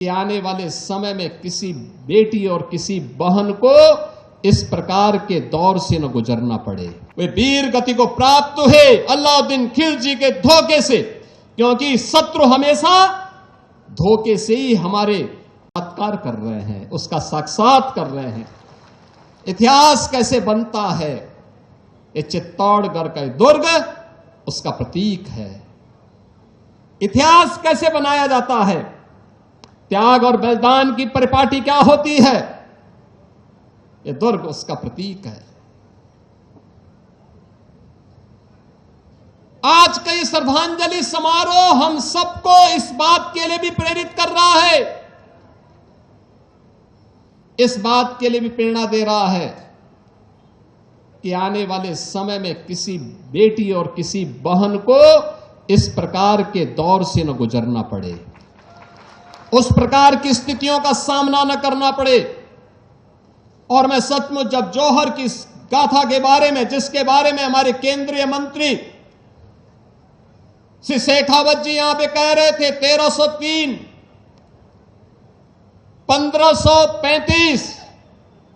कि आने वाले समय में किसी बेटी और किसी बहन को इस प्रकार के दौर से न गुजरना पड़े। वे वीर गति को प्राप्त हुए अलाउद्दीन खिलजी के धोखे से, क्योंकि शत्रु हमेशा धोखे से ही हमारे बलात्कार कर रहे हैं, उसका साक्षात कर रहे हैं। इतिहास कैसे बनता है? ये चित्तौड़गढ़ का दुर्ग उसका प्रतीक है। इतिहास कैसे बनाया जाता है? त्याग और बलिदान की परिपाटी क्या होती है? ये दुर्ग उसका प्रतीक है। आज का ये श्रद्धांजलि समारोह हम सबको इस बात के लिए भी प्रेरित कर रहा है, इस बात के लिए भी प्रेरणा दे रहा है कि आने वाले समय में किसी बेटी और किसी बहन को इस प्रकार के दौर से न गुजरना पड़े, उस प्रकार की स्थितियों का सामना न करना पड़े। और मैं सचमुच जब जौहर की गाथा के बारे में, जिसके बारे में हमारे केंद्रीय मंत्री श्री शेखावत जी यहां पे कह रहे थे 1303, 1535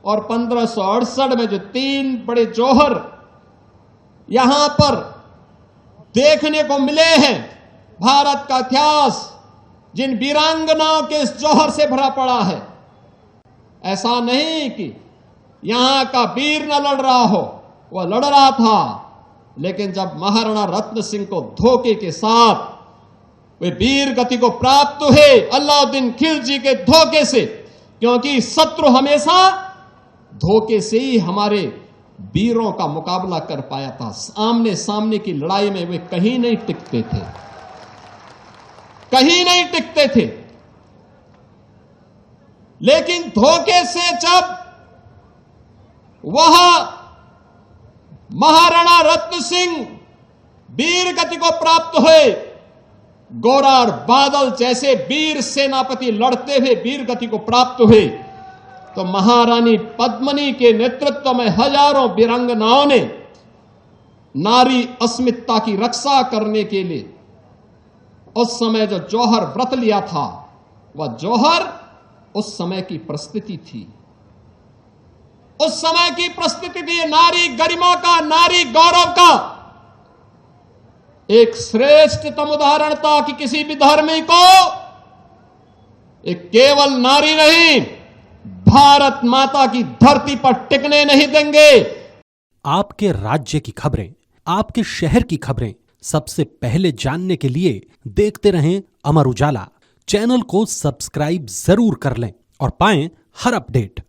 और 1568 में जो तीन बड़े जौहर यहां पर देखने को मिले हैं, भारत का इतिहास जिन वीरांगनाओं के इस जौहर से भरा पड़ा है। ऐसा नहीं कि यहां का वीर न लड़ रहा हो, वह लड़ रहा था, लेकिन जब महाराणा रत्न सिंह को धोखे के साथ वे वीर गति को प्राप्त हुए अलाउद्दीन खिलजी के धोखे से, क्योंकि शत्रु हमेशा धोखे से ही हमारे वीरों का मुकाबला कर पाया था। आमने सामने की लड़ाई में वे कहीं नहीं टिकते थे, कहीं नहीं टिकते थे। लेकिन धोखे से जब वह महाराणा रत्न सिंह वीर गति को प्राप्त हुए, गोरा और बादल जैसे वीर सेनापति लड़ते हुए वीर गति को प्राप्त हुए, तो महारानी पद्मिनी के नेतृत्व में हजारों वीरांगनाओं ने नारी अस्मिता की रक्षा करने के लिए उस समय जो जौहर व्रत लिया था, वह जौहर उस समय की परिस्थिति थी, उस समय की परिस्थिति थी। नारी गरिमा का, नारी गौरव का एक श्रेष्ठतम उदाहरण था कि किसी भी धर्मी को एक केवल नारी नहीं, भारत माता की धरती पर टिकने नहीं देंगे। आपके राज्य की खबरें, आपके शहर की खबरें सबसे पहले जानने के लिए देखते रहें अमर उजाला। चैनल को सब्सक्राइब जरूर कर लें और पाएं हर अपडेट।